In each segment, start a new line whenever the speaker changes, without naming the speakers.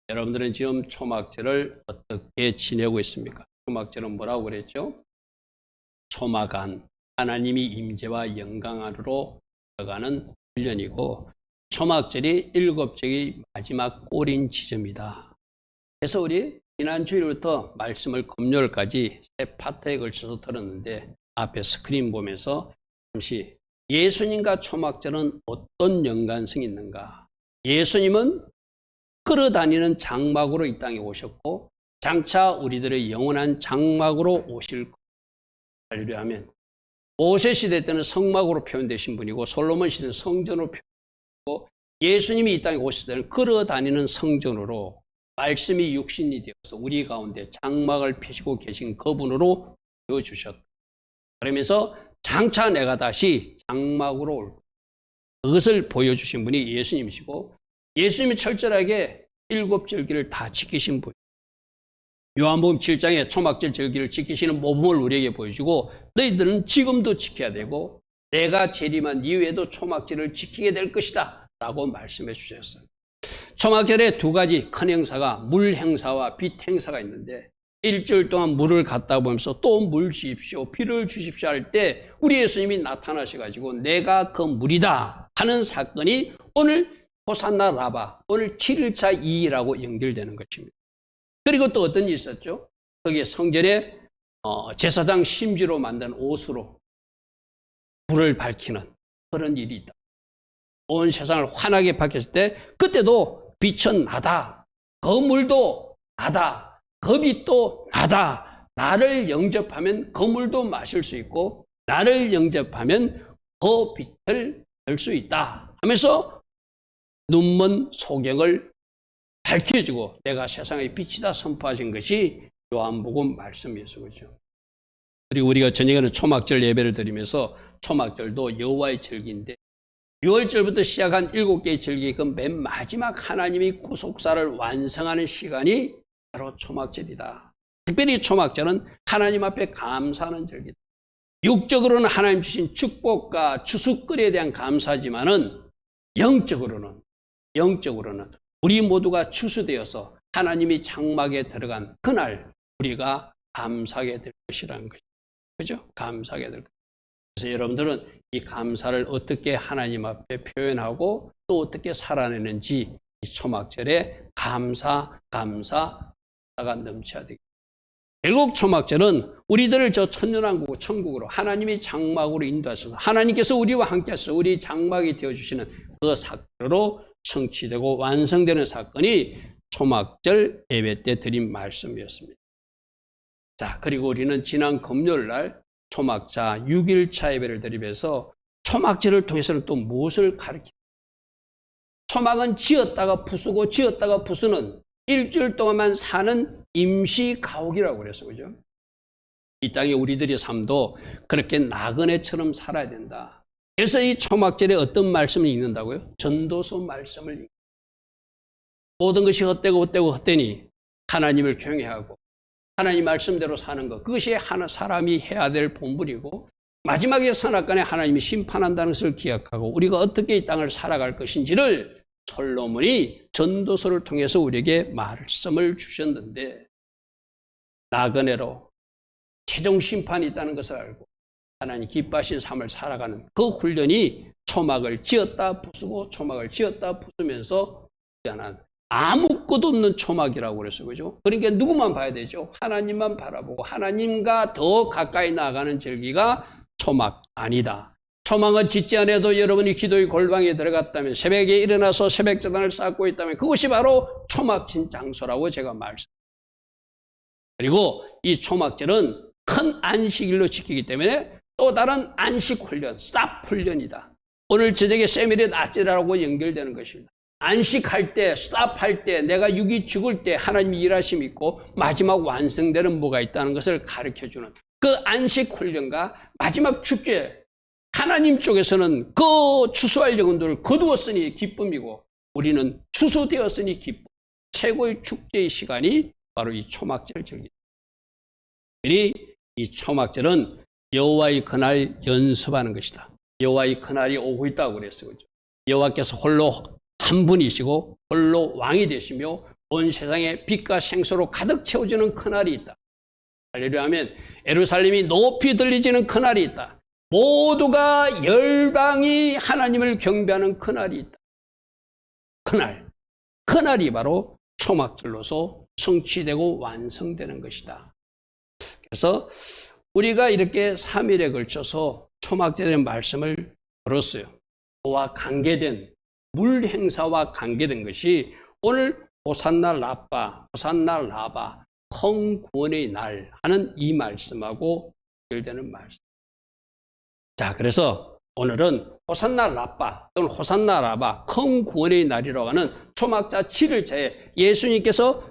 여러분들은 지금 초막절을 어떻게 지내고 있습니까? 초막절은 뭐라고 그랬죠? 초막안, 하나님이 임재와 영광 안으로 들어가는 훈련이고, 초막절이 7절의 마지막 꼬린 지점이다. 그래서 우리 지난 주일부터 말씀을 금요일까지 세 파트에 걸쳐서 들었는데, 앞에 스크린 보면서 잠시 예수님과 초막절은 어떤 연관성이 있는가? 예수님은 끌어다니는 장막으로 이 땅에 오셨고, 장차 우리들의 영원한 장막으로 오실 하려 하면, 모세 시대 때는 성막으로 표현되신 분이고, 솔로몬 시대는 성전으로 표현되고, 예수님이 이 땅에 오실 때는 끌어다니는 성전으로 말씀이 육신이 되어서 우리 가운데 장막을 펴시고 계신 그분으로 되어주셨다. 그러면서 장차 내가 다시 장막으로 올 것, 그것을 보여주신 분이 예수님이시고, 예수님이 철저하게 7절기를 다 지키신 분. 요한복음 7장에 초막절 절기를 지키시는 모범을 우리에게 보여주고, 너희들은 지금도 지켜야 되고 내가 재림한 이후에도 초막절을 지키게 될 것이다 라고 말씀해 주셨어요. 초막절에 두 가지 큰 행사가 물 행사와 빛 행사가 있는데, 일주일 동안 물을 갖다 보면서 또 물 주십시오, 비를 주십시오 할 때 우리 예수님이 나타나셔가지고 내가 그 물이다 하는 사건이 오늘 호산나 라바, 오늘 7일차 이의라고 연결되는 것입니다. 그리고 또 어떤 일이 있었죠? 거기에 성전에 제사장 심지로 만든 옷으로 불을 밝히는 그런 일이 있다. 온 세상을 환하게 밝혔을 때 그때도 빛은 나다, 그 물도 나다, 그 빛도 나다. 나를 영접하면 그 물도 마실 수 있고, 나를 영접하면 그 빛을 들 수 있다 하면서 눈먼 소경을 밝혀주고 내가 세상의 빛이다 선포하신 것이 요한복음 말씀이었어요. 그렇죠? 그리고 우리가 저녁에는 초막절 예배를 드리면서, 초막절도 여호와의 절기인데 6월절부터 시작한 7개의 절기, 그 맨 마지막 하나님이 구속사를 완성하는 시간이 바로 초막절이다. 특별히 초막절은 하나님 앞에 감사하는 절기다. 육적으로는 하나님 주신 축복과 추수거리에 대한 감사지만은 영적으로는 우리 모두가 추수되어서 하나님이 장막에 들어간 그날 우리가 감사하게 될 것이라는 것이죠. 그죠? 감사하게 될 것. 그래서 여러분들은 이 감사를 어떻게 하나님 앞에 표현하고 또 어떻게 살아내는지 이 초막절에 감사가 넘쳐야 되겠습니다. 결국 초막절은 우리들을 저 천년왕국 천국으로 하나님이 장막으로 인도하셔서 하나님께서 우리와 함께 하셔서 우리 장막이 되어주시는 그 사건으로 성취되고 완성되는 사건이 초막절 예배 때 드린 말씀이었습니다. 자, 그리고 우리는 지난 금요일 날 초막자 6일차 예배를 드리면서 초막절을 통해서는 또 무엇을 가르칩니까? 초막은 지었다가 부수고 지었다가 부수는 일주일 동안만 사는 임시 가옥이라고 그랬어요. 그죠? 이 땅에 우리들의 삶도 그렇게 나그네처럼 살아야 된다. 그래서 이 초막절에 어떤 말씀을 읽는다고요? 전도서 말씀을 읽는다. 모든 것이 헛되니 하나님을 경외하고 하나님 말씀대로 사는 것, 그것이 하나 사람이 해야 될 본분이고, 마지막에 선악간에 하나님이 심판한다는 것을 기억하고 우리가 어떻게 이 땅을 살아갈 것인지를 솔로몬이 전도서를 통해서 우리에게 말씀을 주셨는데, 나그네로 최종 심판이 있다는 것을 알고 하나님 기뻐하신 삶을 살아가는 그 훈련이 초막을 지었다 부수고 초막을 지었다 부수면서 하는 아무것도 없는 초막이라고 그랬어요. 그죠? 그러니까 누구만 봐야 되죠? 하나님만 바라보고 하나님과 더 가까이 나아가는 절기가 초막 아니다. 초막은 짓지 않아도 여러분이 기도의 골방에 들어갔다면, 새벽에 일어나서 새벽제단을 쌓고 있다면 그것이 바로 초막진 장소라고 제가 말씀드립니다. 그리고 이 초막절은 큰 안식일로 지키기 때문에 또 다른 안식 훈련, 스탑 훈련이다. 오늘 저녁에 세밀의 낮이라고 연결되는 것입니다. 안식할 때, 스탑할 때, 내가 육이 죽을 때 하나님이 일하심이 있고 마지막 완성되는 뭐가 있다는 것을 가르쳐주는 그 안식 훈련과 마지막 축제, 하나님 쪽에서는 그 추수할 영혼들을 거두었으니 기쁨이고 우리는 추수되었으니 기쁨, 최고의 축제의 시간이 바로 이 초막절 절기입니다. 이 초막절은 여호와의 그날 연습하는 것이다. 여호와의 그날이 오고 있다고 그랬어요. 그렇죠? 여호와께서 홀로 한 분이시고 홀로 왕이 되시며 온 세상에 빛과 생수로 가득 채워지는 그날이 있다. 할렐루야 하면 예루살렘이 높이 들리지는 그날이 있다. 모두가 열방이 하나님을 경배하는 그날이 있다. 그날이 바로 초막절로서 성취되고 완성되는 것이다. 그래서 우리가 이렇게 3일에 걸쳐서 초막절의 말씀을 들었어요. 그와 관계된 물 행사와 관계된 것이 오늘 호산나 라빠, 호산나 라바, 큰 구원의 날 하는 이 말씀하고 연결되는 말씀. 자, 그래서 오늘은 호산나 라빠 또는 호산나 라바, 큰 구원의 날이라고 하는 초막자 7일차에 예수님께서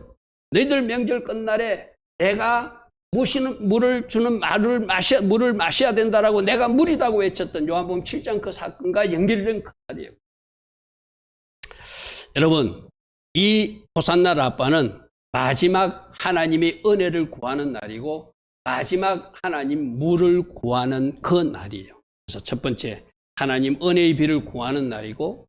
너희들 명절 끝날에 내가 물을 주는 물을 마셔야 된다라고 내가 물이다고 외쳤던 요한복음 7장 그 사건과 연결된 그 날이에요. 여러분, 이 호산나 라빠는 마지막 하나님의 은혜를 구하는 날이고 마지막 하나님 물을 구하는 그 날이에요. 그래서 첫 번째, 하나님 은혜의 비를 구하는 날이고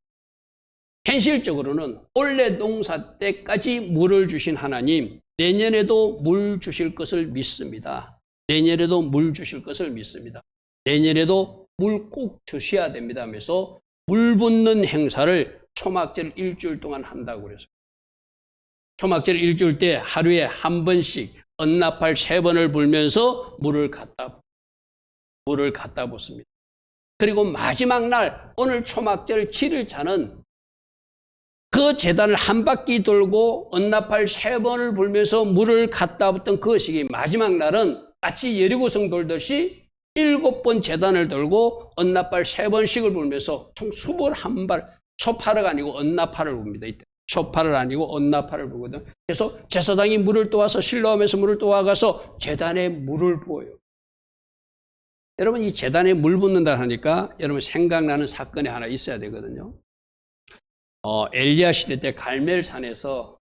현실적으로는 올해 농사 때까지 물을 주신 하나님 내년에도 물 주실 것을 믿습니다. 내년에도 물 주실 것을 믿습니다. 내년에도 물 꼭 주셔야 됩니다 하면서 물 붓는 행사를 초막절 일주일 동안 한다고 그랬어요. 초막절 일주일 때 하루에 한 번씩 언나팔 3번을 불면서 물을 갖다 붓습니다. 그리고 마지막 날 오늘 초막절 7일차는 그 제단을 한 바퀴 돌고 언나팔 3번을 불면서 물을 갖다 붓던 그 시기 마지막 날은 마치 여리고성 돌듯이 7번 제단을 돌고 언나팔 3번씩을 불면서 총 21발 초파를 아니고 언나팔을 붑니다. 이때 초파를 아니고 언나팔을 부거든. 그래서 제사장이 물을 떠와서 실로하면서 물을 떠와가서 제단에 물을 부어요. 여러분 이 제단에 물 붓는다 하니까 여러분 생각나는 사건이 하나 있어야 되거든요. 엘리야 시대 때 갈멜산에서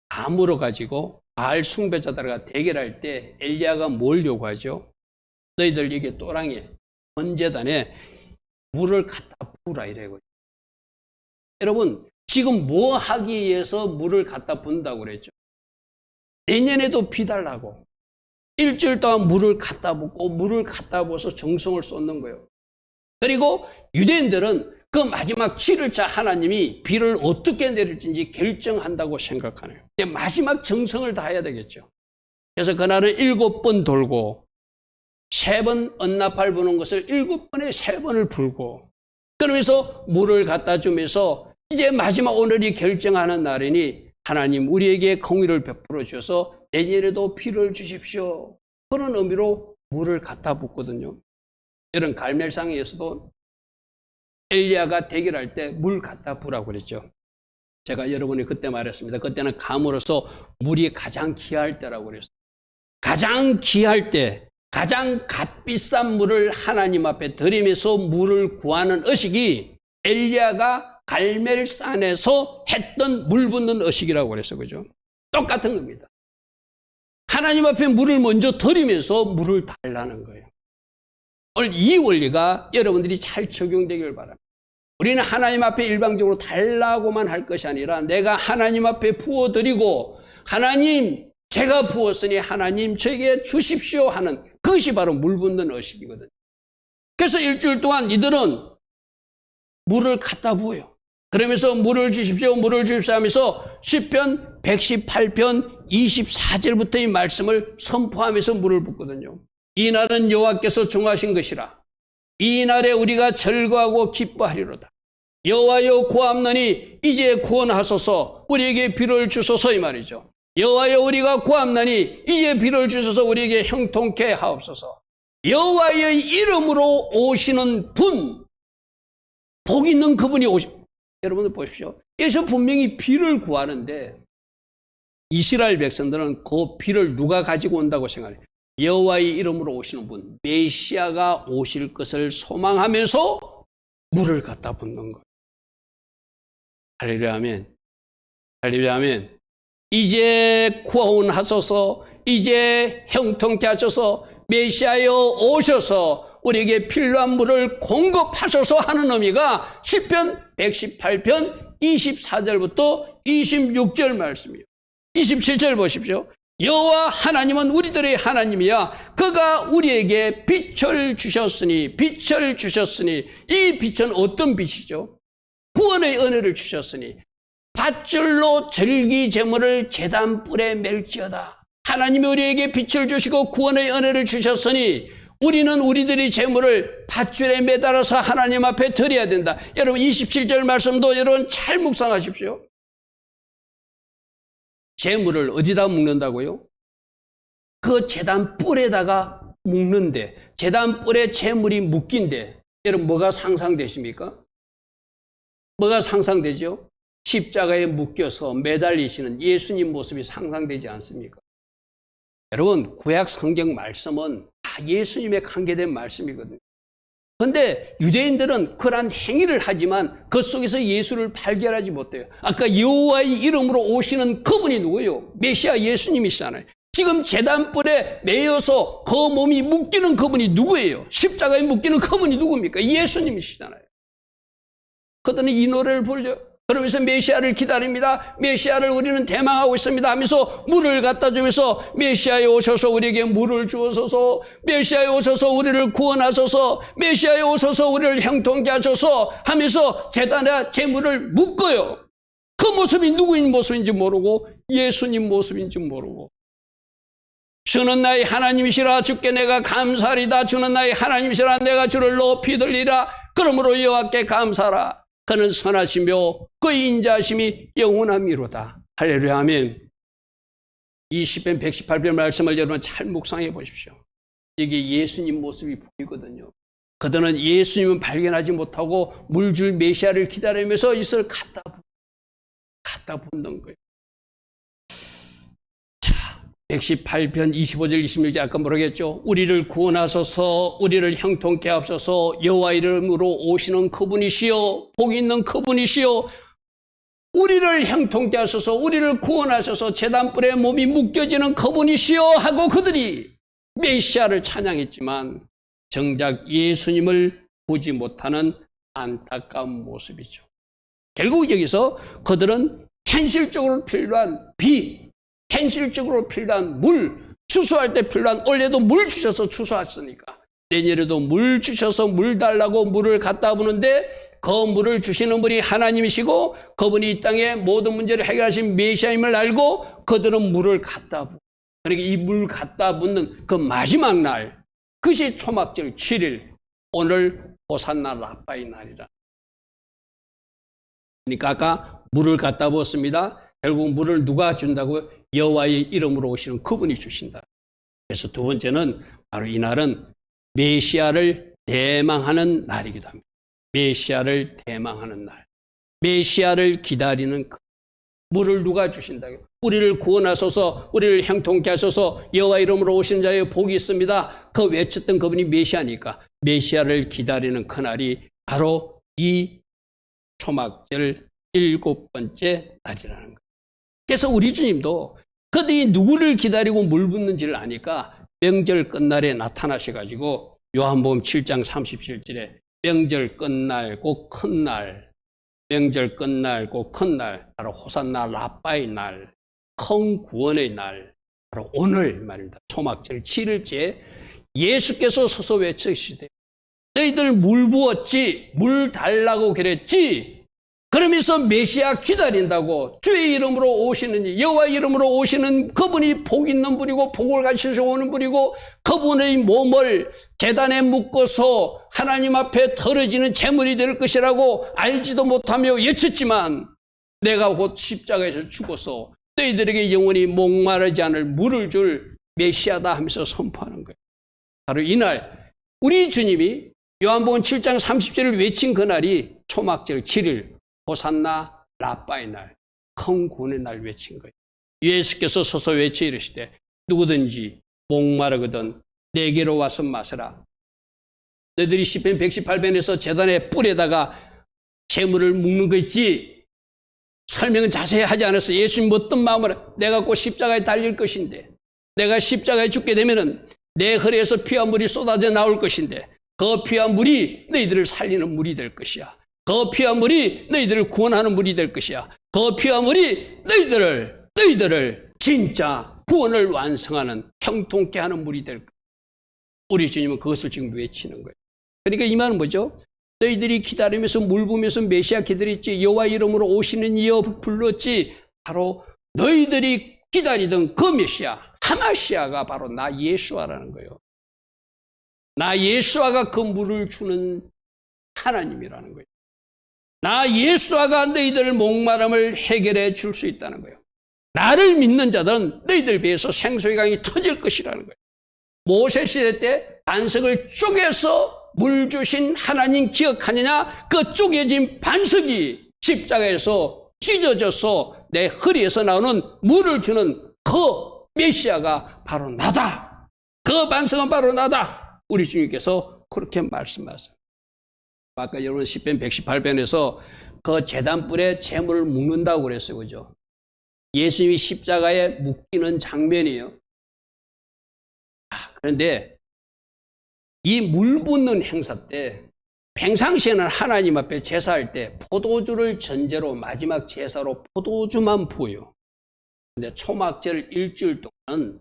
나무로 가지고 바알 숭배자들과 대결할 때 엘리야가 뭘 요구하죠? 너희들 이게 또랑이에 번제단에 물을 갖다 부으라 이래요. 여러분 지금 뭐 하기 위해서 물을 갖다 붓는다고 그랬죠? 내년에도 비 달라고 일주일 동안 물을 갖다 붓고 물을 갖다 부어서 정성을 쏟는 거예요. 그리고 유대인들은 그 마지막 7일차 하나님이 비를 어떻게 내릴지 결정한다고 생각하네요. 근데 마지막 정성을 다해야 되겠죠. 그래서 그날은 7번 돌고 3번 언나팔 부는 것을 7번에 3번을 불고 그러면서 물을 갖다 주면서 이제 마지막 오늘이 결정하는 날이니 하나님 우리에게 공의를 베풀어 주셔서 내년에도 비를 주십시오. 그런 의미로 물을 갖다 붓거든요. 이런 갈멜산에서도 엘리야가 대결할 때 물 갖다 부라고 그랬죠. 제가 여러분이 그때 말했습니다. 그때는 감으로서 물이 가장 귀할 때라고 그랬어요. 가장 귀할 때 가장 값비싼 물을 하나님 앞에 드리면서 물을 구하는 의식이 엘리야가 갈멜산에서 했던 물 붓는 의식이라고 그랬어요. 그죠? 똑같은 겁니다. 하나님 앞에 물을 먼저 드리면서 물을 달라는 거예요. 오늘 이 원리가 여러분들이 잘 적용되길 바랍니다. 우리는 하나님 앞에 일방적으로 달라고만 할 것이 아니라 내가 하나님 앞에 부어드리고 하나님 제가 부었으니 하나님 저에게 주십시오 하는 그것이 바로 물 붓는 의식이거든요. 그래서 일주일 동안 이들은 물을 갖다 부어요. 그러면서 물을 주십시오 하면서 시편 118편 24절부터의 말씀을 선포하면서 물을 붓거든요. 이 날은 여호와께서 정하신 것이라. 이 날에 우리가 즐거워하고 기뻐하리로다. 여호와여 구함나니 이제 구원하소서 우리에게 비를 주소서 이 말이죠. 여호와여 우리가 구함나니 이제 비를 주소서 우리에게 형통케 하옵소서. 여호와의 이름으로 오시는 분, 복 있는 그분이 여러분들 보십시오. 여기서 분명히 비를 구하는데 이스라엘 백성들은 그 비를 누가 가지고 온다고 생각해요? 여호와의 이름으로 오시는 분, 메시아가 오실 것을 소망하면서 물을 갖다 붓는 거예요. 할렐루야 아멘. 할렐루야 아멘. 이제 구원하소서, 이제 형통케 하소서, 메시아여 오셔서 우리에게 필요한 물을 공급하소서 하는 의미가 시편 118편 24절부터 26절 말씀이에요. 27절 보십시오. 여호와 하나님은 우리들의 하나님이야. 그가 우리에게 빛을 주셨으니 이 빛은 어떤 빛이죠? 구원의 은혜를 주셨으니 밧줄로 절기 제물을 제단 뿔에 맬지어다. 하나님이 우리에게 빛을 주시고 구원의 은혜를 주셨으니 우리는 우리들의 제물을 밧줄에 매달아서 하나님 앞에 드려야 된다. 여러분 27절 말씀도 여러분 잘 묵상하십시오. 제물을 어디다 묶는다고요? 그 제단 뿔에다가 묶는데, 제단 뿔에 제물이 묶인데 여러분 뭐가 상상되십니까? 뭐가 상상되죠? 십자가에 묶여서 매달리시는 예수님 모습이 상상되지 않습니까? 여러분 구약 성경 말씀은 다 예수님에 관계된 말씀이거든요. 그런데 유대인들은 그러한 행위를 하지만 그 속에서 예수를 발견하지 못해요. 아까 여호와의 이름으로 오시는 그분이 누구예요? 메시아 예수님이시잖아요. 지금 제단뿔에 매여서 그 몸이 묶이는 그분이 누구예요? 십자가에 묶이는 그분이 누굽니까? 예수님이시잖아요. 그들은 이 노래를 불려요. 그러면서 메시아를 기다립니다. 메시아를 우리는 대망하고 있습니다 하면서 물을 갖다 주면서 메시아에 오셔서 우리에게 물을 주어서서, 메시아에 오셔서 우리를 구원하소서, 메시아에 오셔서 우리를 형통케 하소서 하면서 제단에 제물을 묶어요. 그 모습이 누구인 모습인지 모르고 예수님 모습인지 모르고, 주는 나의 하나님이시라 주께 내가 감사하리다. 주는 나의 하나님이시라 내가 주를 높이 들리라. 그러므로 여호와께 감사하라. 그는 선하시며 그의 인자하심이 영원함이로다. 할렐루야 아멘. 이 시편 118편 말씀을 여러분 잘 묵상해 보십시오. 이게 예수님 모습이 보이거든요. 그들은 예수님은 발견하지 못하고 물줄 메시아를 기다리면서 이것을 갖다 붓는 거예요. 자, 118편 25절 26절 아까 모르겠죠? 우리를 구원하소서, 우리를 형통케 하소서, 여호와 이름으로 오시는 그분이시여, 복 있는 그분이시여, 우리를 형통케 하소서, 우리를 구원하소서, 제단뿔에 몸이 묶여지는 그분이시여 하고 그들이 메시아를 찬양했지만 정작 예수님을 보지 못하는 안타까운 모습이죠. 결국 여기서 그들은 현실적으로 필요한 비, 현실적으로 필요한 물, 추수할 때 필요한, 올해도 물 주셔서 추수했으니까 내년에도 물 주셔서 물 달라고 물을 갖다 부는데 그 물을 주시는 분이 하나님이시고 그분이 이 땅의 모든 문제를 해결하신 메시아임을 알고 그들은 물을 갖다 부고, 그러니까 이 물 갖다 붓는 그 마지막 날, 그것이 초막절 7일, 오늘 호산나 라빠의 날이라. 그러니까 아까 물을 갖다 부었습니다. 결국 물을 누가 준다고요? 여호와의 이름으로 오시는 그분이 주신다. 그래서 두 번째는 바로 이 날은 메시아를 대망하는 날이기도 합니다. 메시아를 대망하는 날, 메시아를 기다리는 그 물을 누가 주신다고요? 우리를 구원하소서, 우리를 형통케 하소서, 여호와 이름으로 오시는 자의 복이 있습니다. 그 외쳤던 그분이 메시아니까 메시아를 기다리는 그날이 바로 이 초막절 7번째 날이라는 거예요. 그래서 우리 주님도 그들이 누구를 기다리고 물 붓는지를 아니까 명절 끝날에 나타나셔가지고 요한복음 7장 37절에 명절 끝날 곧 큰 날, 명절 끝날 곧 큰 날, 바로 호산나 라빠의 날, 큰 구원의 날, 바로 오늘 말입니다. 초막절 7일째 예수께서 서서 외치시되 너희들 물 부었지, 물 달라고 그랬지. 그러면서 메시아 기다린다고, 주의 이름으로 오시는, 여호와 이름으로 오시는 그분이 복 있는 분이고 복을 가지셔 오는 분이고 그분의 몸을 제단에 묶어서 하나님 앞에 덜어지는 제물이 될 것이라고 알지도 못하며 외쳤지만 내가 곧 십자가에서 죽어서 너희들에게 영원히 목마르지 않을 물을 줄 메시아다 하면서 선포하는 거예요. 바로 이날 우리 주님이 요한복음 7장 30절을 외친 그날이 초막절 7일 호산나 라빠의 날, 큰 구원의 날 외친 거예요. 예수께서 서서 외쳐 이르시되 누구든지 목마르거든 내게로 와서 마시라. 너희들이 시편 118편에서 제단의 뿔에다가 제물을 묶는 거 있지? 설명은 자세히 하지 않았어. 예수님 어떤 마음으로 내가 곧 십자가에 달릴 것인데, 내가 십자가에 죽게 되면은 내 허리에서 피와 물이 쏟아져 나올 것인데 그 피와 물이 너희들을 살리는 물이 될 것이야. 그 피와 물이 너희들을 구원하는 물이 될 것이야. 그 피와 물이 너희들을 진짜 구원을 완성하는 형통케 하는 물이 될 거예요. 우리 주님은 그것을 지금 외치는 거예요. 그러니까 이 말은 뭐죠? 너희들이 기다리면서 물 부면서 메시아 기다렸지, 여호와 이름으로 오시는 이여 불렀지. 바로 너희들이 기다리던 그 메시아 하마시아가 바로 나 예수아라는 거예요. 나 예수아가 그 물을 주는 하나님이라는 거예요. 나 예수아가 너희들 목마름을 해결해 줄 수 있다는 거예요. 나를 믿는 자들은 너희들 비해서 생수의 강이 터질 것이라는 거예요. 모세 시대 때 반석을 쪼개서 물 주신 하나님 기억하느냐? 그 쪼개진 반석이 십자가에서 찢어져서 내 허리에서 나오는 물을 주는 그 메시아가 바로 나다. 그 반석은 바로 나다. 우리 주님께서 그렇게 말씀하세요. 아까 여러분 시편 118편에서 그 제단불에 재물을 묵는다고 그랬어요. 그죠? 예수님이 십자가에 묶이는 장면이에요. 그런데 이 물 붓는 행사 때 평상시에는 하나님 앞에 제사할 때 포도주를 전제로 마지막 제사로 포도주만 부어요. 근데 초막절 일주일 동안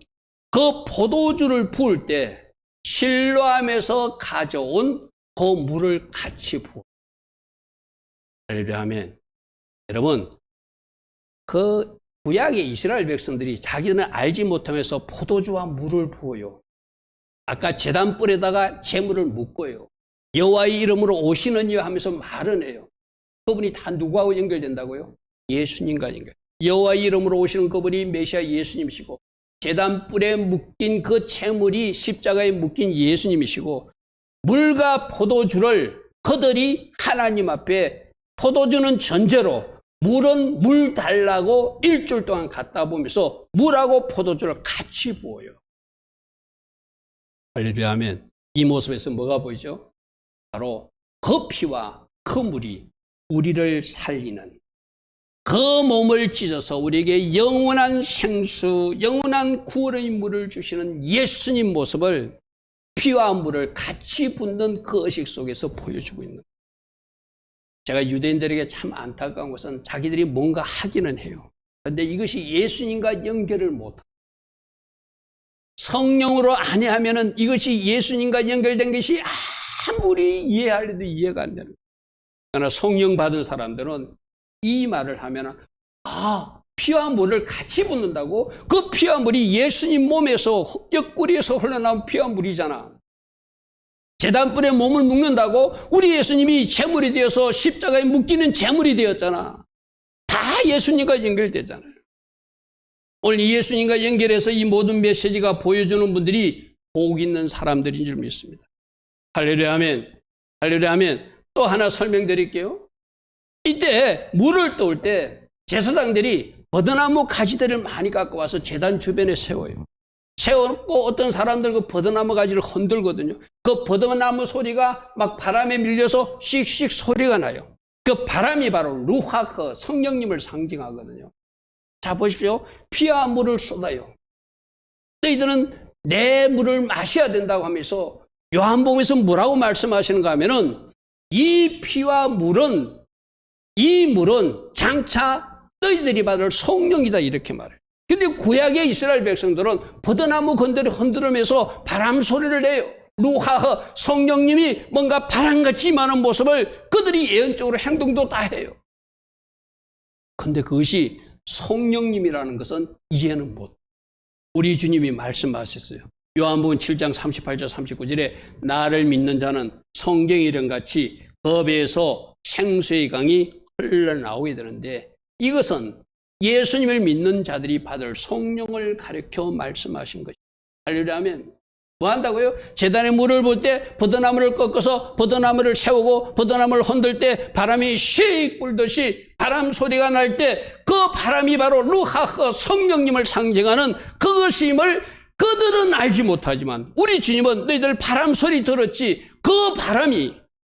그 포도주를 부을 때 실로암에서 가져온 그 물을 같이 부어요. 예를 하면 여러분 그 구약의 이스라엘 백성들이 자기는 알지 못하면서 포도주와 물을 부어요. 아까 제단불에다가 재물을 묻고요. 여호와의 이름으로 오시는 이여 하면서 말은 해요. 그분이 다 누구하고 연결된다고요? 예수님과 연결. 여호와의 이름으로 오시는 그분이 메시아 예수님이시고 제단불에 묶인 그 재물이 십자가에 묶인 예수님이시고 물과 포도주를 그들이 하나님 앞에 포도주는 전제로 물은 물 달라고 일주일 동안 갖다 보면서 물하고 포도주를 같이 부어요. 할렐루야 하면 이 모습에서 뭐가 보이죠? 바로 그 피와 그 물이 우리를 살리는 그 몸을 찢어서 우리에게 영원한 생수, 영원한 구원의 물을 주시는 예수님 모습을 피와 물을 같이 붓는 그 의식 속에서 보여주고 있는 거예요. 제가 유대인들에게 참 안타까운 것은 자기들이 뭔가 하기는 해요. 그런데 이것이 예수님과 연결을 못해요. 성령으로 안 하면은 이것이 예수님과 연결된 것이 아무리 이해하려도 이해가 안 되는 거예요. 그러나 성령 받은 사람들은 이 말을 하면은 피와 물을 같이 붓는다고? 그 피와 물이 예수님 몸에서 옆구리에서 흘러나온 피와 물이잖아. 제단불에 몸을 묶는다고? 우리 예수님이 제물이 되어서 십자가에 묶이는 제물이 되었잖아. 다 예수님과 연결되잖아요. 오늘 예수님과 연결해서 이 모든 메시지가 보여주는 분들이 복 있는 사람들인 줄 믿습니다. 할렐루야 아멘. 할렐루야 아멘. 또 하나 설명드릴게요. 이때 물을 떠올 때 제사장들이 버드나무 가지들을 많이 갖고 와서 제단 주변에 세워요. 세워놓고 어떤 사람들 그 버드나무 가지를 흔들거든요. 그 버드나무 소리가 막 바람에 밀려서 씩씩 소리가 나요. 그 바람이 바로 루하흐 성령님을 상징하거든요. 자 보십시오. 피와 물을 쏟아요. 너희들은 내 물을 마셔야 된다고 하면서 요한복음에서 뭐라고 말씀하시는가 하면은 이 피와 물은 이 물은 장차 너희들이 받을 성령이다 이렇게 말해요. 근데 구약의 이스라엘 백성들은 버드나무 건드리 흔들으면서 바람 소리를 내요. 루하흐 성령님이 뭔가 바람같이 임하는 모습을 그들이 예언적으로 행동도 다 해요. 근데 그것이 성령님이라는 것은 이해는 못. 우리 주님이 말씀하셨어요. 요한복음 7장 38절 39절에 나를 믿는 자는 성경의 이름같이 그 배에서 생수의 강이 흘러나오게 되는데 이것은 예수님을 믿는 자들이 받을 성령을 가르쳐 말씀하신 것입니다. 할렐루야 하면 뭐 한다고요? 제단에 물을 볼 때 버드나무를 꺾어서 버드나무를 세우고 버드나무를 흔들 때 바람이 씩 불듯이 바람 소리가 날 때 그 바람이 바로 루하흐 성령님을 상징하는 그것임을 그들은 알지 못하지만 우리 주님은 너희들 바람 소리 들었지 그 바람이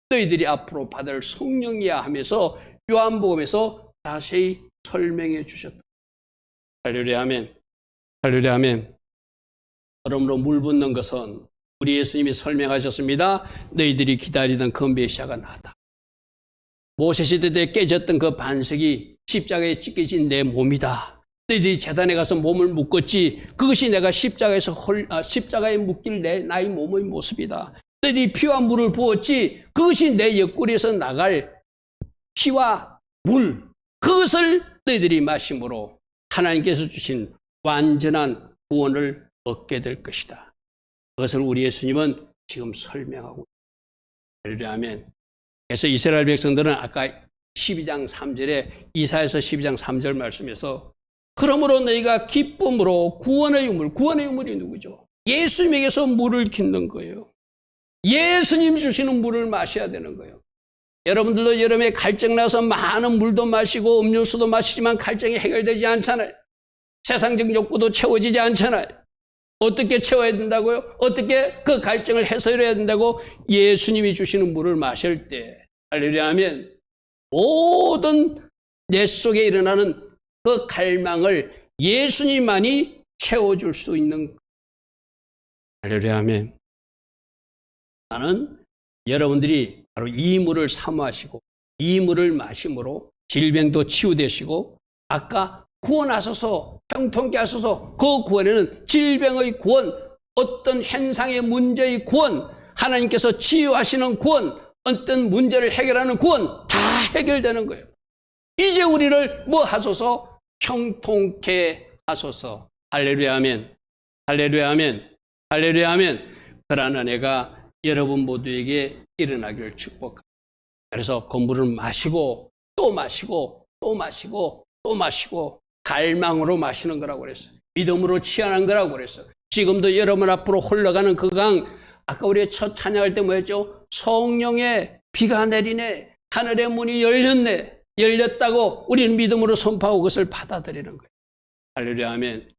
너희들이 앞으로 받을 성령이야 하면서 요한복음에서 자세히 설명해 주셨다. 할렐루야 아멘. 할렐루야 아멘. 그러므로 물 붓는 것은 우리 예수님이 설명하셨습니다. 너희들이 기다리던 그 메시아가 나다. 모세 시대 때 깨졌던 그 반석이 십자가에 찢겨진 내 몸이다. 너희들이 제단에 가서 몸을 묶었지. 그것이 내가 십자가에 묶일 나의 몸의 모습이다. 너희들이 피와 물을 부었지. 그것이 내 옆구리에서 나갈 피와 물. 그것을 너희들이 마심으로 하나님께서 주신 완전한 구원을 얻게 될 것이다. 그것을 우리 예수님은 지금 설명하고 있습니다. 아멘. 그래서 이스라엘 백성들은 아까 12장 3절에 이사야서 12장 3절 말씀에서 그러므로 너희가 기쁨으로 구원의 우물이 누구죠? 예수님에게서 물을 깃는 거예요. 예수님 주시는 물을 마셔야 되는 거예요. 여러분들도 여름에 갈증 나서 많은 물도 마시고 음료수도 마시지만 갈증이 해결되지 않잖아요. 세상적 욕구도 채워지지 않잖아요. 어떻게 채워야 된다고요? 어떻게 그 갈증을 해소해야 된다고? 예수님이 주시는 물을 마실 때 할렐루야 하면 모든 내 속에 일어나는 그 갈망을 예수님만이 채워줄 수 있는 할렐루야 하면 나는 여러분들이 바로 이 물을 사모하시고 이 물을 마심으로 질병도 치유되시고 아까 구원하소서 형통케 하소서 그 구원에는 질병의 구원 어떤 현상의 문제의 구원 하나님께서 치유하시는 구원 어떤 문제를 해결하는 구원 다 해결되는 거예요. 이제 우리를 뭐 하소서 형통케 하소서 할렐루야 아멘 할렐루야 아멘 할렐루야 아멘 그러한 은혜가 여러분 모두에게 일어나기를 축복합니다. 그래서 그 물을 마시고 또 마시고 또 마시고 또 마시고 갈망으로 마시는 거라고 그랬어요. 믿음으로 취하는 거라고 그랬어요. 지금도 여러분 앞으로 흘러가는 그 강 아까 우리 첫 찬양할 때 뭐였죠? 성령의 비가 내리네 하늘의 문이 열렸네 열렸다고 우리는 믿음으로 선포하고 그것을 받아들이는 거예요. 할렐루야 아멘.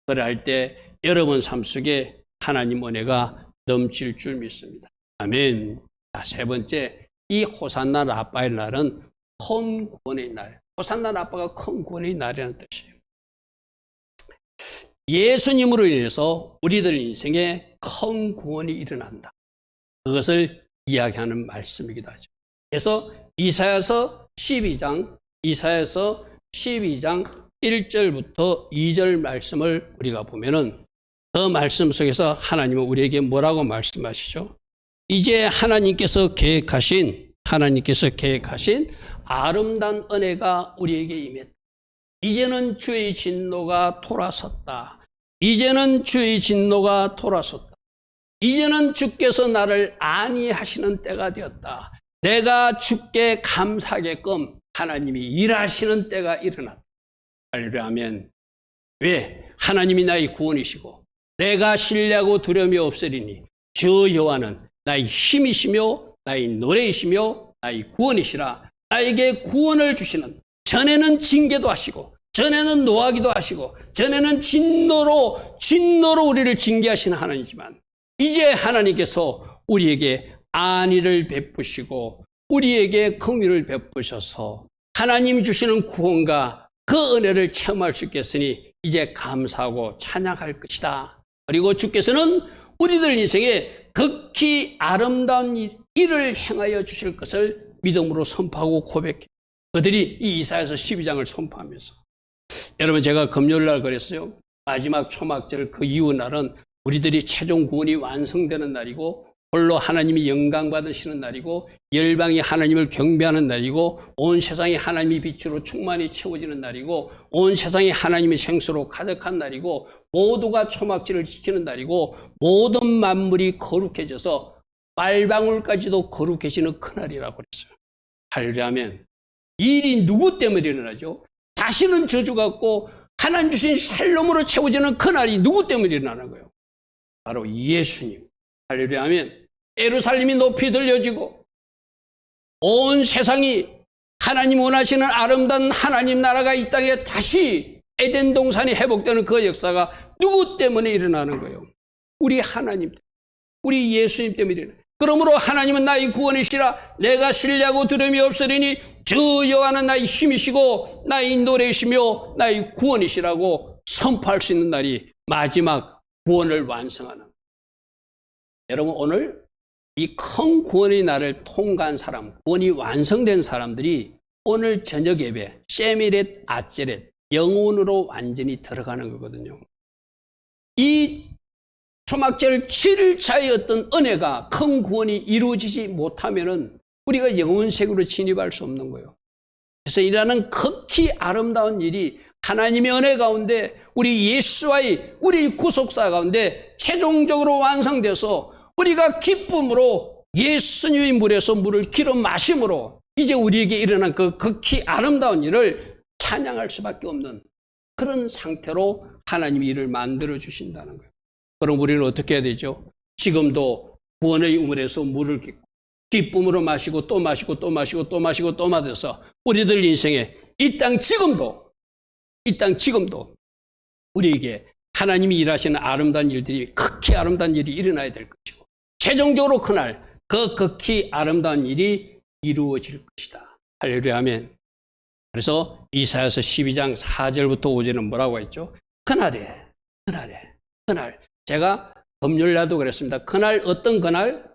그럴 때 여러분 삶 속에 하나님 은혜가 넘칠 줄 믿습니다. 아멘. 자, 세 번째, 이 호산나 라빠의 날은 큰 구원의 날. 호산나 라빠가 큰 구원의 날이라는 뜻이에요. 예수님으로 인해서 우리들 인생에 큰 구원이 일어난다. 그것을 이야기하는 말씀이기도 하죠. 그래서 이사야서 12장 1절부터 2절 말씀을 우리가 보면은 그 말씀 속에서 하나님은 우리에게 뭐라고 말씀하시죠? 이제 하나님께서 계획하신 아름다운 은혜가 우리에게 임했다. 이제는 주의 진노가 돌아섰다. 이제는 주의 진노가 돌아섰다. 이제는 주께서 나를 안위하시는 때가 되었다. 내가 주께 감사하게끔 하나님이 일하시는 때가 일어났다. 할렐루야 아멘. 왜? 하나님이 나의 구원이시고 내가 신뢰하고 두려움이 없으리니 주 여호와는 나의 힘이시며 나의 노래이시며 나의 구원이시라. 나에게 구원을 주시는 전에는 징계도 하시고 전에는 노하기도 하시고 전에는 진노로 우리를 징계하시는 하나님이지만 이제 하나님께서 우리에게 안위를 베푸시고 우리에게 긍휼을 베푸셔서 하나님이 주시는 구원과 그 은혜를 체험할 수 있겠으니 이제 감사하고 찬양할 것이다. 그리고 주께서는 우리들 인생에 극히 아름다운 일을 행하여 주실 것을 믿음으로 선포하고 고백해. 그들이 이 이사야서 12장을 선포하면서 여러분 제가 금요일날 그랬어요. 마지막 초막절 그 이후 날은 우리들이 최종 구원이 완성되는 날이고 홀로 하나님이 영광 받으시는 날이고 열방이 하나님을 경배하는 날이고 온 세상이 하나님의 빛으로 충만히 채워지는 날이고 온 세상이 하나님의 생수로 가득한 날이고 모두가 초막절을 지키는 날이고 모든 만물이 거룩해져서 말방울까지도 거룩해지는 그날이라고 그랬어요. 할렐루야 하면 이 일이 누구 때문에 일어나죠? 다시는 저주가 없고 하나님 주신 샬롬으로 채워지는 그날이 누구 때문에 일어나는 거예요? 바로 예수님. 할렐루야 하면 예루살렘이 높이 들려지고 온 세상이 하나님 원하시는 아름다운 하나님 나라가 이 땅에 다시 에덴 동산이 회복되는 그 역사가 누구 때문에 일어나는 거예요? 우리 하나님, 우리 예수님 때문에 일어나는 거예요. 그러므로 하나님은 나의 구원이시라. 내가 신뢰하고 두려움이 없으리니 주 여호와는 나의 힘이시고 나의 노래이시며 나의 구원이시라고 선포할 수 있는 날이 마지막 구원을 완성하는. 여러분 오늘 이 큰 구원의 날을 통과한 사람, 구원이 완성된 사람들이 오늘 저녁 예배 세미렛 아ጼ렛 영혼으로 완전히 들어가는 거거든요. 이 초막절 7일차의 어떤 은혜가 큰 구원이 이루어지지 못하면은 우리가 영혼 세계로 진입할 수 없는 거예요. 그래서 이라는 극히 아름다운 일이 하나님의 은혜 가운데 우리 예수와의 우리 구속사 가운데 최종적으로 완성돼서 우리가 기쁨으로 예수님의 물에서 물을 기름 마심으로 이제 우리에게 일어난 그 극히 아름다운 일을 찬양할 수밖에 없는 그런 상태로 하나님이 이를 만들어 주신다는 거예요. 그럼 우리는 어떻게 해야 되죠? 지금도 구원의 우물에서 물을 기쁨으로 마시고 또 마시고 또 마시고 또 마시고 또 마셔서 우리들 인생에 이 땅 지금도 우리에게 하나님이 일하시는 아름다운 일들이 극히 아름다운 일이 일어나야 될 것이고 최종적으로 그날 그 극히 아름다운 일이 이루어질 것이다. 할렐루야 아멘. 그래서 이사야서 12장 4절부터 5절은 뭐라고 했죠? 그날 제가 금요일날도 그랬습니다. 그날 어떤 그날?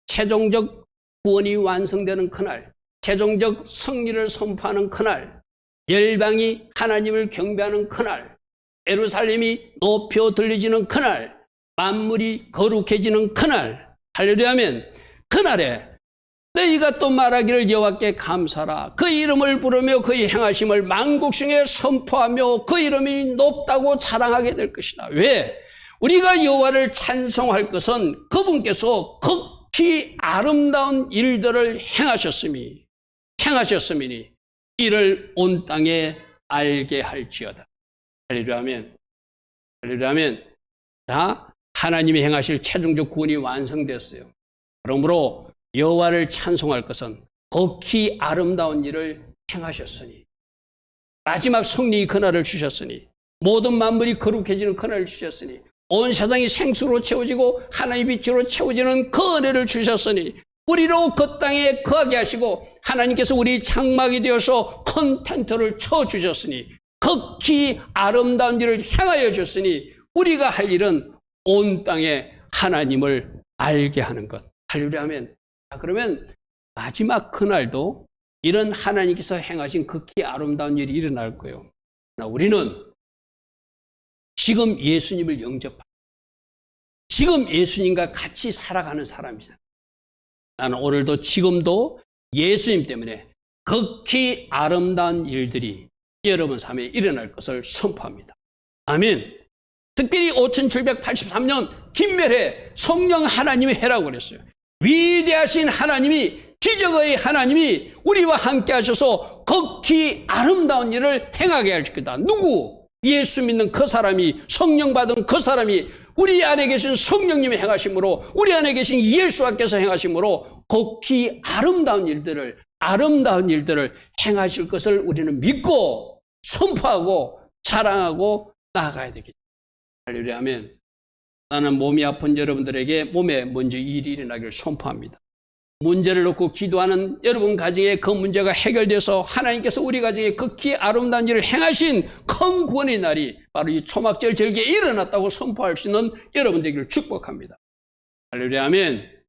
최종적 구원이 완성되는 그날, 최종적 승리를 선포하는 그날, 열방이 하나님을 경배하는 그날, 예루살렘이 높여 들려지는 그날, 만물이 거룩해지는 그날, 할렐루야 하면 그날에 너희가 또 말하기를 여호와께 감사라. 그 이름을 부르며 그의 행하심을 만국중에 선포하며 그 이름이 높다고 자랑하게 될 것이다. 왜? 우리가 여호와를 찬송할 것은 그분께서 극히 아름다운 일들을 행하셨음이니 이를 온 땅에 알게 할지어다. 할렐루야 하면 자, 하나님이 행하실 최종적 구원이 완성됐어요. 그러므로 여호와를 찬송할 것은 극히 아름다운 일을 행하셨으니 마지막 승리의 그날을 주셨으니 모든 만물이 거룩해지는 그날을 주셨으니 온 세상이 생수로 채워지고 하나님의 빛으로 채워지는 그 은혜를 주셨으니 우리로 그 땅에 거하게 하시고 하나님께서 우리 장막이 되어서 큰 텐트를 쳐주셨으니 극히 아름다운 일을 행하여 주셨으니 우리가 할 일은 온 땅에 하나님을 알게 하는 것. 할렐루야 하면 자, 그러면 마지막 그날도 이런 하나님께서 행하신 극히 아름다운 일이 일어날 거예요. 우리는 지금 예수님을 영접하고 지금 예수님과 같이 살아가는 사람이잖아요. 나는 오늘도 지금도 예수님 때문에 극히 아름다운 일들이 여러분 삶에 일어날 것을 선포합니다. 아멘. 특별히 5783년 김멸해 성령 하나님의 해라고 그랬어요. 위대하신 하나님이 기적의 하나님이 우리와 함께 하셔서 극히 아름다운 일을 행하게 할 거다. 누구? 예수 믿는 그 사람이 성령 받은 그 사람이 우리 안에 계신 성령님의 행하심으로 우리 안에 계신 예수께서 행하심으로 극히 아름다운 일들을 행하실 것을 우리는 믿고 선포하고 자랑하고 나아가야 되겠죠. 할렐루야 하면 나는 몸이 아픈 여러분들에게 몸에 먼저 일이 일어나기를 선포합니다. 문제를 놓고 기도하는 여러분 가정에 그 문제가 해결돼서 하나님께서 우리 가정에 극히 아름다운 일을 행하신 큰 구원의 날이 바로 이 초막절 절기에 일어났다고 선포할 수 있는 여러분 되기를 축복합니다. 할렐루야 아멘.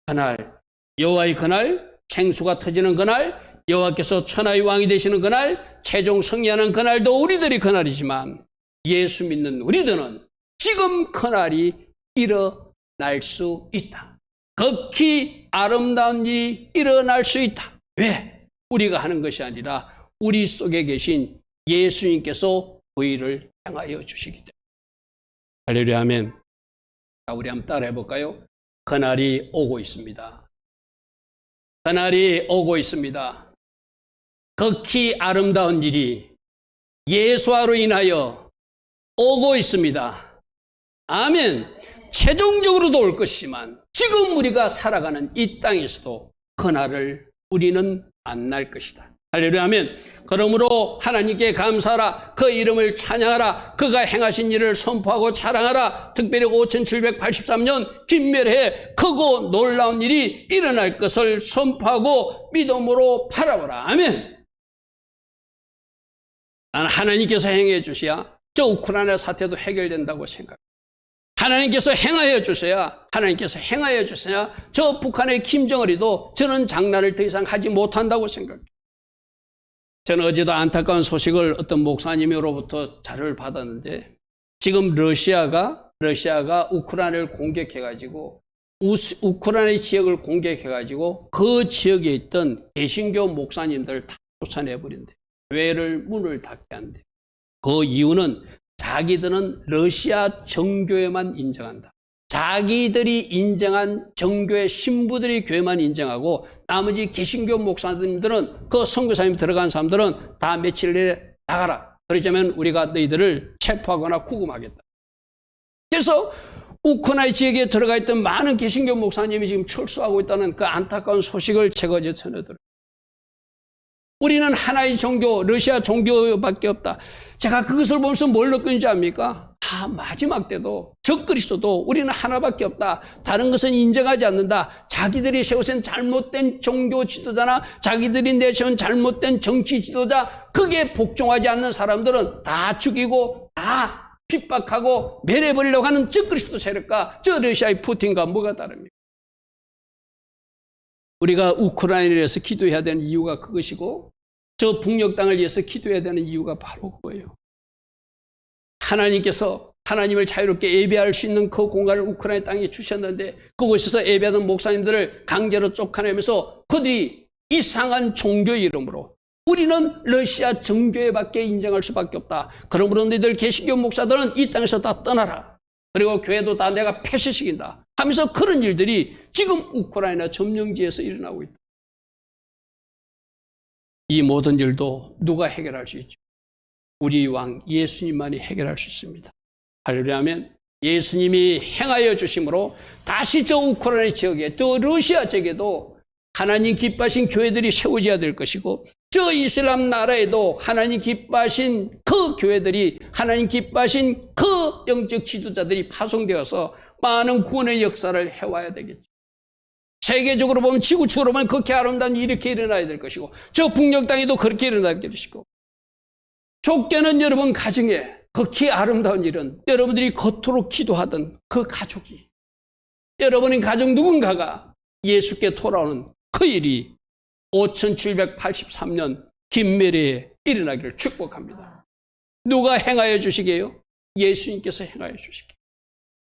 그날 여호와의 그날 생수가 터지는 그날 여호와께서 천하의 왕이 되시는 그날 최종 승리하는 그날도 우리들이 그날이지만 예수 믿는 우리들은 지금 그날이 일어날 수 있다. 극히 아름다운 일이 일어날 수 있다. 왜? 우리가 하는 것이 아니라 우리 속에 계신 예수님께서 그 일을 행하여 주시기 때문에. 할렐루야 아멘. 자, 우리 한번 따라해 볼까요? 그날이 오고 있습니다. 그날이 오고 있습니다. 극히 아름다운 일이 예수와로 인하여 오고 있습니다. 아멘. 최종적으로도 올 것이지만 지금 우리가 살아가는 이 땅에서도 그날을 우리는 만날 것이다. 할렐루야 하면 그러므로 하나님께 감사하라. 그 이름을 찬양하라. 그가 행하신 일을 선포하고 자랑하라. 특별히 5783년 김멸해 크고 놀라운 일이 일어날 것을 선포하고 믿음으로 바라보라. 아멘. 나는 하나님께서 행해 주셔야 저 우크라이나 사태도 해결된다고 생각합니다. 하나님께서 행하여 주셔야 저 북한의 김정은이도 저는 장난을 더 이상 하지 못한다고 생각해요. 저는 어제도 안타까운 소식을 어떤 목사님으로부터 자료를 받았는데 지금 러시아가 우크라이나를 공격해가지고 우크라이나 지역을 공격해가지고 그 지역에 있던 개신교 목사님들 다 쫓아내버린대. 교회를 문을 닫게 한대. 그 이유는 자기들은 러시아 정교회만 인정한다. 자기들이 인정한 정교회 신부들이 교회만 인정하고 나머지 개신교 목사님들은 그 선교사님 들어간 사람들은 다 며칠 내에 나가라. 그러자면 우리가 너희들을 체포하거나 구금하겠다. 그래서 우크라이나 지역에 들어가 있던 많은 개신교 목사님이 지금 철수하고 있다는 그 안타까운 소식을 제가 어제 전해드려요. 우리는 하나의 종교, 러시아 종교밖에 없다. 제가 그것을 보면서 뭘 느끼는지 압니까? 마지막 때도 적그리스도도 우리는 하나밖에 없다. 다른 것은 인정하지 않는다. 자기들이 세우신 잘못된 종교 지도자나 자기들이 내세운 잘못된 정치 지도자, 그게 복종하지 않는 사람들은 다 죽이고 다 핍박하고 멸해버리려고 하는 적그리스도 세력과 저 러시아의 푸틴과 뭐가 다릅니까? 우리가 우크라이나를 위해서 기도해야 되는 이유가 그것이고 저 북녘 땅을 위해서 기도해야 되는 이유가 바로 그거예요. 하나님께서 하나님을 자유롭게 예배할 수 있는 그 공간을 우크라이나 땅에 주셨는데 그곳에서 예배하던 목사님들을 강제로 쫓아내면서 그들이 이상한 종교 이름으로 우리는 러시아 정교회밖에 인정할 수밖에 없다. 그러므로 너희들 개신교 목사들은 이 땅에서 다 떠나라. 그리고 교회도 다 내가 폐쇄시킨다 하면서 그런 일들이 지금 우크라이나 점령지에서 일어나고 있다. 이 모든 일도 누가 해결할 수 있죠? 우리 왕 예수님만이 해결할 수 있습니다. 할렐루야면 예수님이 행하여 주심으로 다시 저 우크라이나 지역에 또 러시아 지역에도 하나님 기뻐하신 교회들이 세워져야 될 것이고 저 이슬람 나라에도 하나님 기뻐하신 그 교회들이 하나님 기뻐하신 그 영적 지도자들이 파송되어서 많은 구원의 역사를 해와야 되겠죠. 세계적으로 보면 지구촌으로 보면 그렇게 아름다운 일이 이렇게 일어나야 될 것이고 저 북녘 땅에도 그렇게 일어나야 될 것이고 좁게는 여러분 가정에 극히 아름다운 일은 여러분들이 겉으로 기도하던 그 가족이 여러분의 가족 누군가가 예수께 돌아오는 그 일이 5783년 김매래에 일어나기를 축복합니다. 누가 행하여 주시게요? 예수님께서 행하여 주시게.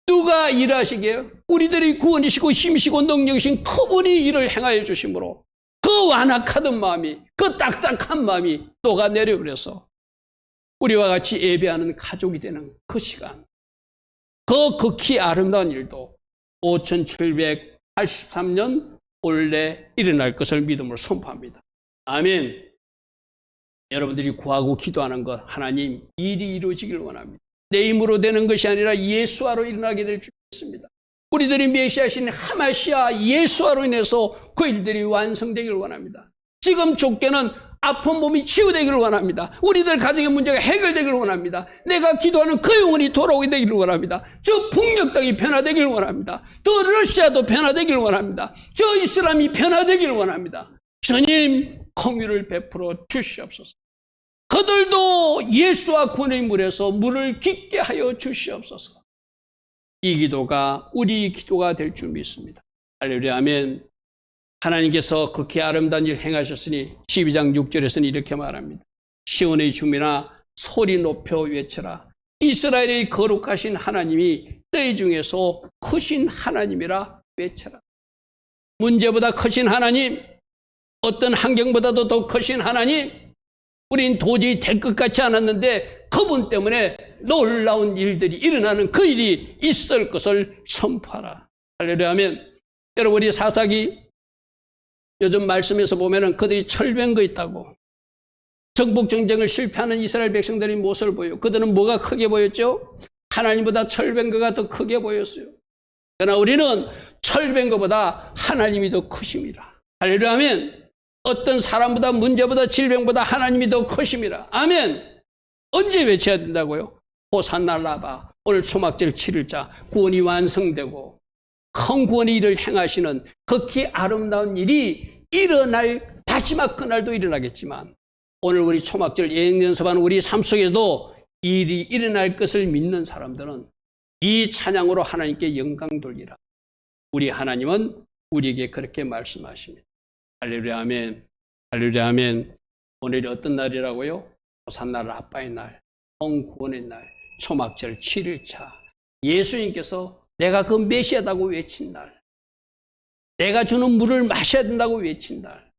누가 일하시게요? 우리들이 구원이시고 힘이시고 능력이신 그분이 일을 행하여 주심으로 그 완악하던 마음이 그 딱딱한 마음이 녹아내려버려서 우리와 같이 예배하는 가족이 되는 그 시간 그 극히 아름다운 일도 5783년 올해 일어날 것을 믿음으로 선포합니다. 아멘. 여러분들이 구하고 기도하는 것 하나님 일이 이루어지길 원합니다. 내 힘으로 되는 것이 아니라 예수와로 일어나게 될 줄 믿습니다. 우리들이 메시아신 하마시아 예수와로 인해서 그 일들이 완성되기를 원합니다. 지금 좁게는 아픈 몸이 치유되기를 원합니다. 우리들 가정의 문제가 해결되기를 원합니다. 내가 기도하는 그 영혼이 돌아오게 되기를 원합니다. 저 북녘 땅이 변화되기를 원합니다. 또 러시아도 변화되기를 원합니다. 저 이슬람이 변화되기를 원합니다. 주님 긍휼을 베풀어 주시옵소서. 그들도 예수와 구원의 물에서 물을 깊게 하여 주시옵소서. 이 기도가 우리 기도가 될 줄 믿습니다. 할렐루야 아멘. 하나님께서 극히 아름다운 일 행하셨으니 12장 6절에서는 이렇게 말합니다. 시온의 주민아 소리 높여 외쳐라. 이스라엘의 거룩하신 하나님이 너희 중에서 크신 하나님이라 외쳐라. 문제보다 크신 하나님, 어떤 환경보다도 더 크신 하나님, 우린 도저히 될 것 같지 않았는데 그분 때문에 놀라운 일들이 일어나는 그 일이 있을 것을 선포하라. 할렐루야 하면 여러분 우리 사사기 요즘 말씀에서 보면은 그들이 철병 거 있다고 정복 전쟁을 실패하는 이스라엘 백성들의 모습을 보여요. 그들은 뭐가 크게 보였죠? 하나님보다 철병 거가 더 크게 보였어요. 그러나 우리는 철병 거보다 하나님이 더 크십니다. 할렐루야 하면 어떤 사람보다 문제보다 질병보다 하나님이 더 크십니다. 아멘. 언제 외쳐야 된다고요? 호산나 라바 오늘 초막절 7일자 구원이 완성되고 큰 구원의 일을 행하시는 극히 아름다운 일이 일어날 마지막 그날도 일어나겠지만 오늘 우리 초막절 예행 연습하는 우리 삶 속에도 일이 일어날 것을 믿는 사람들은 이 찬양으로 하나님께 영광 돌리라. 우리 하나님은 우리에게 그렇게 말씀하십니다. 할렐루야 아멘. 할렐루야 아멘. 오늘이 어떤 날이라고요? 호산나 라빠의 날, 성구원의 날, 초막절 7일차. 예수님께서 내가 그 메시아다고 외친 날, 내가 주는 물을 마셔야 된다고 외친 날.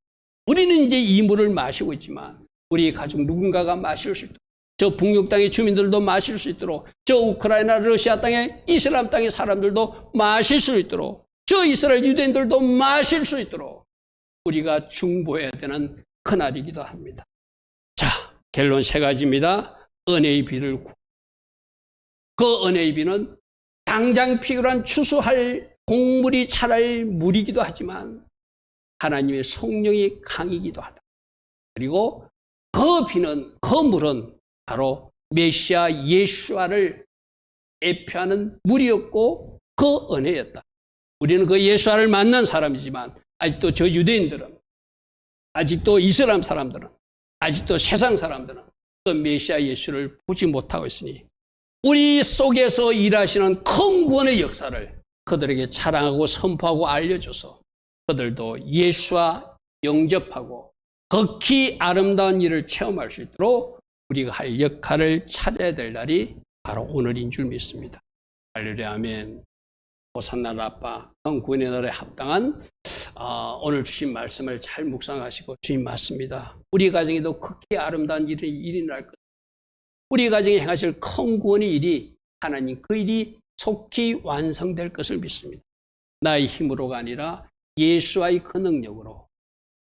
우리는 이제 이 물을 마시고 있지만 우리 가족 누군가가 마실 수 있도록, 저 북녘 땅의 주민들도 마실 수 있도록, 저 우크라이나 러시아 땅의 이슬람 땅의 사람들도 마실 수 있도록, 저 이스라엘 유대인들도 마실 수 있도록 우리가 중보해야 되는 그날이기도 합니다. 자, 결론 3가지입니다. 은혜의 비를 구하고, 그 은혜의 비는 당장 필요한 추수할 곡물이 자랄 물이기도 하지만 하나님의 성령이 강이기도 하다. 그리고 그 비는, 그 물은 바로 메시아 예수아를 대표하는 물이었고 그 은혜였다. 우리는 그 예수아를 만난 사람이지만 아직도 저 유대인들은, 아직도 이슬람 사람들은, 아직도 세상 사람들은 그 메시아 예수를 보지 못하고 있으니 우리 속에서 일하시는 큰 구원의 역사를 그들에게 자랑하고 선포하고 알려줘서 그들도 예수와 영접하고 극히 아름다운 일을 체험할 수 있도록 우리가 할 역할을 찾아야 될 날이 바로 오늘인 줄 믿습니다. 할렐루야, 아멘. 호산나 라빠, 구원의 날에 합당한 오늘 주신 말씀을 잘 묵상하시고, 주님 맞습니다. 우리 가정에도 극히 아름다운 일이 일어날 것, 우리 가정에 행하실 큰 구원의 일이, 하나님 그 일이 속히 완성될 것을 믿습니다. 나의 힘으로가 아니라 예수와의 그 능력으로,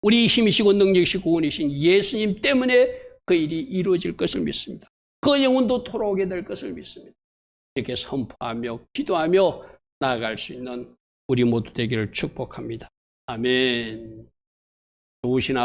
우리 힘이시고 능력이시고 구원이신 예수님 때문에 그 일이 이루어질 것을 믿습니다. 그 영혼도 돌아오게 될 것을 믿습니다. 이렇게 선포하며 기도하며 나아갈 수 있는 우리 모두 되기를 축복합니다. 아멘. 좋으신